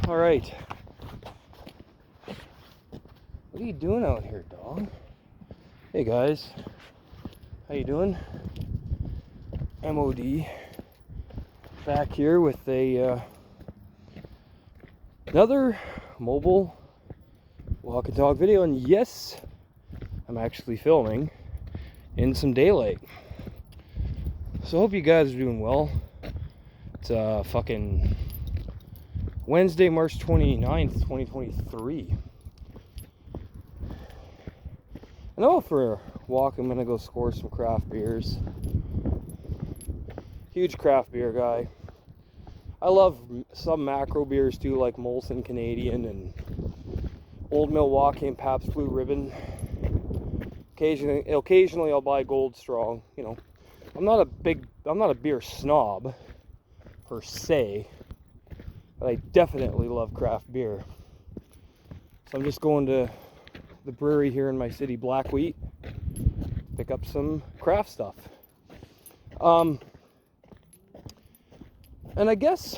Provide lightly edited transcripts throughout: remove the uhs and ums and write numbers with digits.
All right. What are you doing out here, dog? Hey guys, how you doing? MOD back here with another mobile walk and talk video, and yes, I'm actually filming in some daylight. So I hope you guys are doing well. It's fucking Wednesday, March 29th, 2023. I know for a walk I'm gonna go score some craft beers. Huge craft beer guy. I love some macro beers too, like Molson Canadian and Old Milwaukee and Pabst Blue Ribbon. Occasionally I'll buy Gold Strong. You know, I'm not a beer snob per se, but I definitely love craft beer. So I'm just going to the brewery here in my city, Black Wheat, pick up some craft stuff. And I guess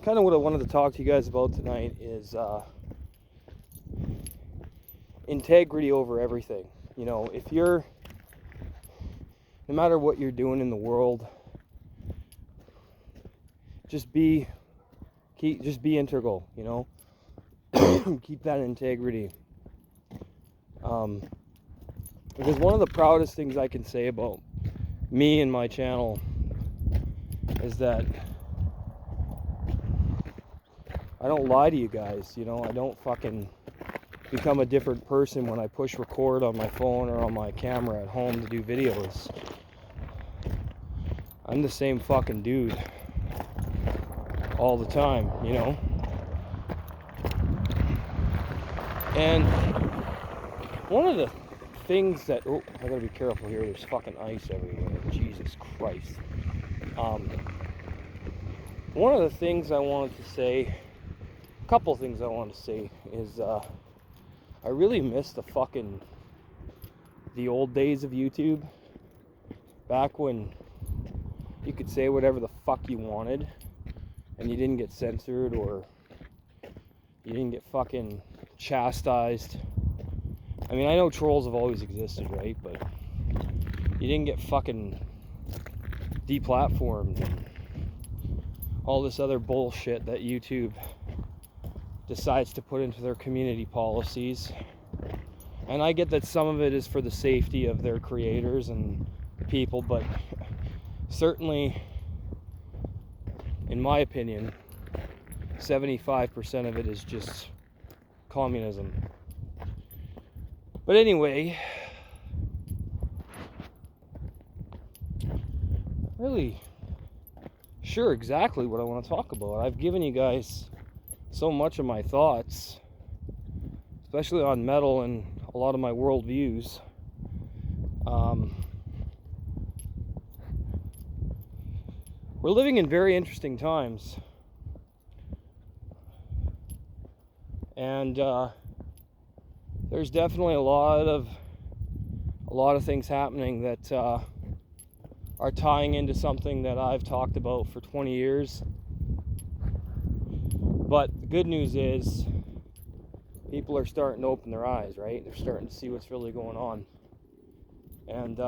kind of what I wanted to talk to you guys about tonight is integrity over everything. You know, no matter what you're doing in the world, just be integral, you know. Keep that integrity. Because one of the proudest things I can say about me and my channel is that I don't lie to you guys, you know. I don't fucking become a different person when I push record on my phone or on my camera at home to do videos. I'm the same fucking dude all the time, you know. And one of the things that, I gotta be careful here, there's fucking ice everywhere, Jesus Christ. One of the things I wanted to say, a couple things I wanted to say is, I really miss the old days of YouTube, back when you could say whatever the fuck you wanted, and you didn't get censored, or you didn't get fucking chastised. I mean, I know trolls have always existed, right? But you didn't get fucking deplatformed and all this other bullshit that YouTube decides to put into their community policies. And I get that some of it is for the safety of their creators and people, but certainly, in my opinion, 75% of it is just communism. But anyway, really sure exactly what I want to talk about. I've given you guys so much of my thoughts, especially on metal and a lot of my worldviews. We're living in very interesting times, and there's definitely a lot of things happening that are tying into something that I've talked about for 20 years. But the good news is people are starting to open their eyes, right? They're starting to see what's really going on. And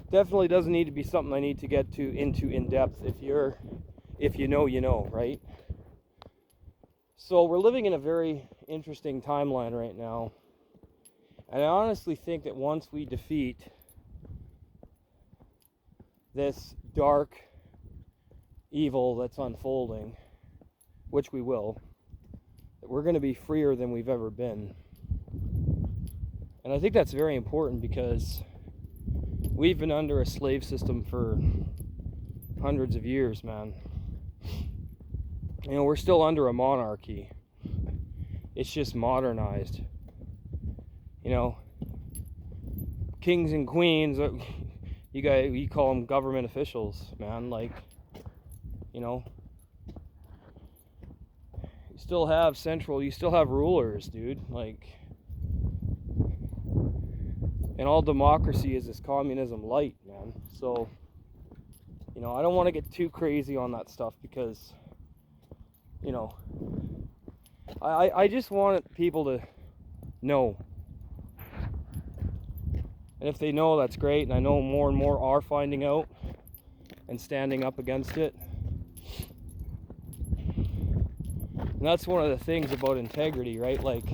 definitely doesn't need to be something I need to get into in depth. If you know, right? So we're living in a very interesting timeline right now. And I honestly think that once we defeat this dark evil that's unfolding, which we will, that we're going to be freer than we've ever been. And I think that's very important because we've been under a slave system for hundreds of years, man. You know, we're still under a monarchy. It's just modernized. You know, kings and queens, you call them government officials, man. Like, you know, you still have rulers, dude. Like, and all democracy is this communism light, man. So, you know, I don't want to get too crazy on that stuff because, you know, I just want people to know. And if they know, that's great. And I know more and more are finding out and standing up against it. And that's one of the things about integrity, right? Like,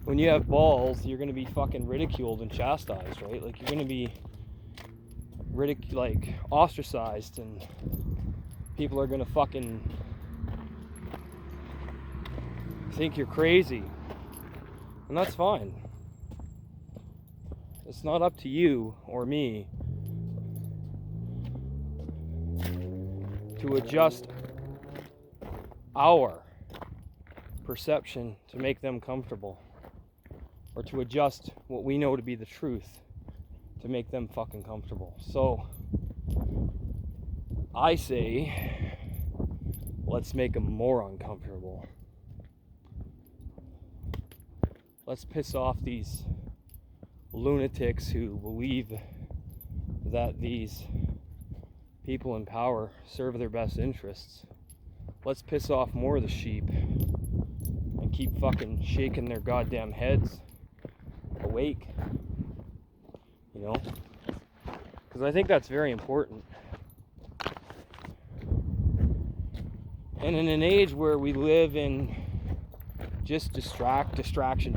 when you have balls, you're going to be fucking ridiculed and chastised, right? Like, you're going to be ostracized, and people are going to fucking think you're crazy. And that's fine. It's not up to you or me to adjust our perception to make them comfortable, or to adjust what we know to be the truth to make them fucking comfortable. So I say, let's make them more uncomfortable. Let's piss off these lunatics who believe that these people in power serve their best interests. Let's piss off more of the sheep and keep fucking shaking their goddamn heads awake. You know? Because I think that's very important. And in an age where we live in just distraction,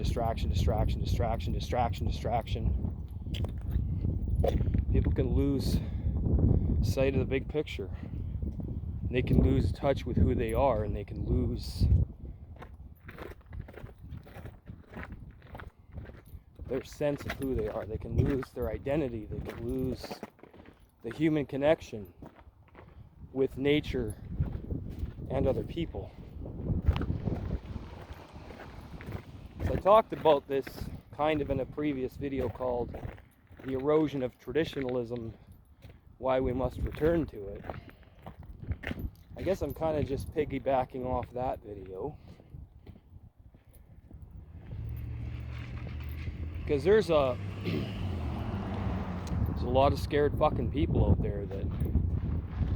people can lose sight of the big picture. They can lose touch with who they are, and they can lose their sense of who they are. They can lose their identity. They can lose the human connection with nature and other people. So I talked about this kind of in a previous video called The Erosion of Traditionalism, Why We Must Return to It. I guess I'm kind of just piggybacking off that video, because there's a lot of scared fucking people out there that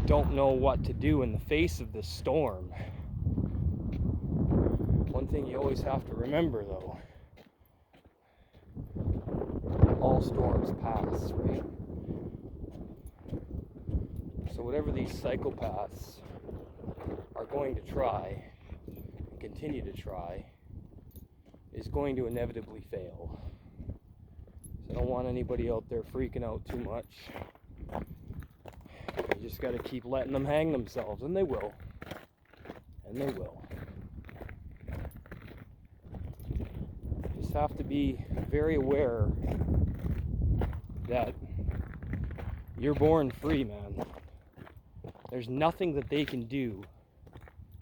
don't know what to do in the face of this storm. One thing you always have to remember, though, all storms pass, right? So whatever these psychopaths are going to try, and continue to try, is going to inevitably fail. So I don't want anybody out there freaking out too much. You just got to keep letting them hang themselves, and they will. And they will. Just have to be very aware that you're born free, man. There's nothing that they can do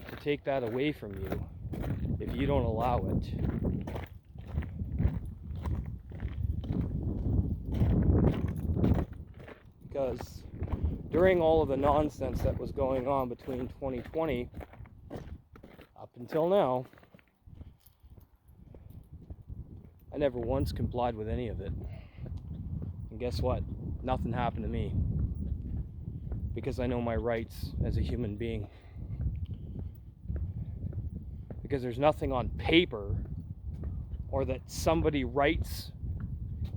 to take that away from you if you don't allow it. Because during all of the nonsense that was going on between 2020 up until now, I never once complied with any of it. And guess what? Nothing happened to me. Because I know my rights as a human being. Because there's nothing on paper or that somebody writes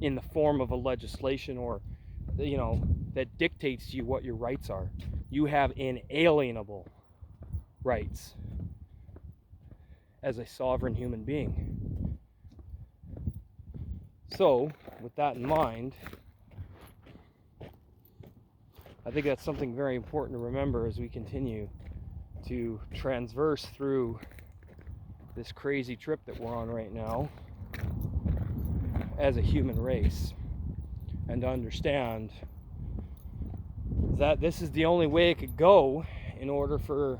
in the form of a legislation or, you know, that dictates to you what your rights are. You have inalienable rights as a sovereign human being. So, with that in mind, I think that's something very important to remember as we continue to transverse through this crazy trip that we're on right now as a human race, and to understand that this is the only way it could go in order for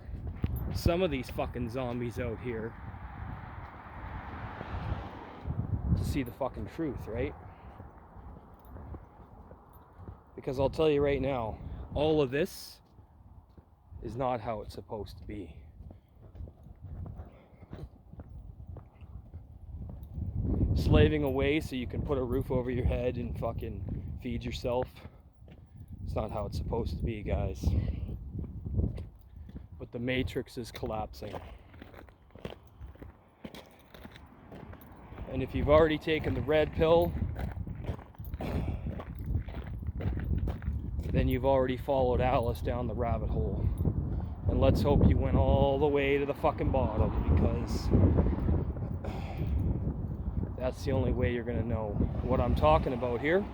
some of these fucking zombies out here to see the fucking truth, right? Because I'll tell you right now, all of this is not how it's supposed to be. Slaving away so you can put a roof over your head and fucking feed yourself. It's not how it's supposed to be, guys. But The matrix is collapsing. And if you've already taken the red pill, then you've already followed Alice down the rabbit hole. And let's hope you went all the way to the fucking bottom, because that's the only way you're gonna know what I'm talking about here.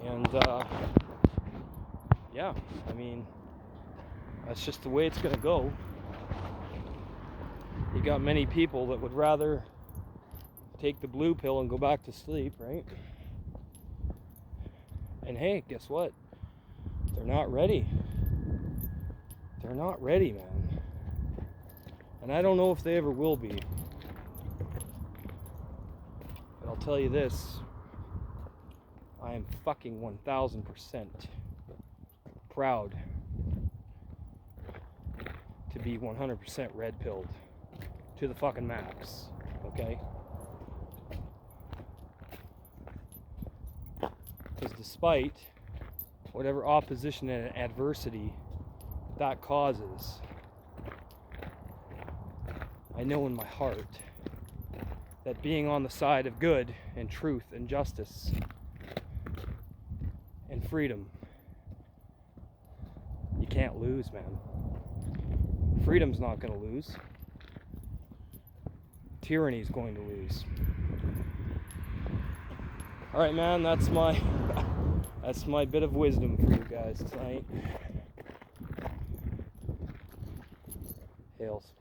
And yeah, I mean, that's just the way it's gonna go. You got many people that would rather take the blue pill and go back to sleep, right? And hey, guess what? They're not ready. They're not ready, man. And I don't know if they ever will be. But I'll tell you this. I am fucking 1000% proud to be 100% red pilled to the fucking max, okay? Because despite whatever opposition and adversity that causes, I know in my heart that being on the side of good and truth and justice and freedom, you can't lose, man. Freedom's not going to lose. Tyranny's going to lose. All right, man, that's my bit of wisdom for you guys tonight. Hails.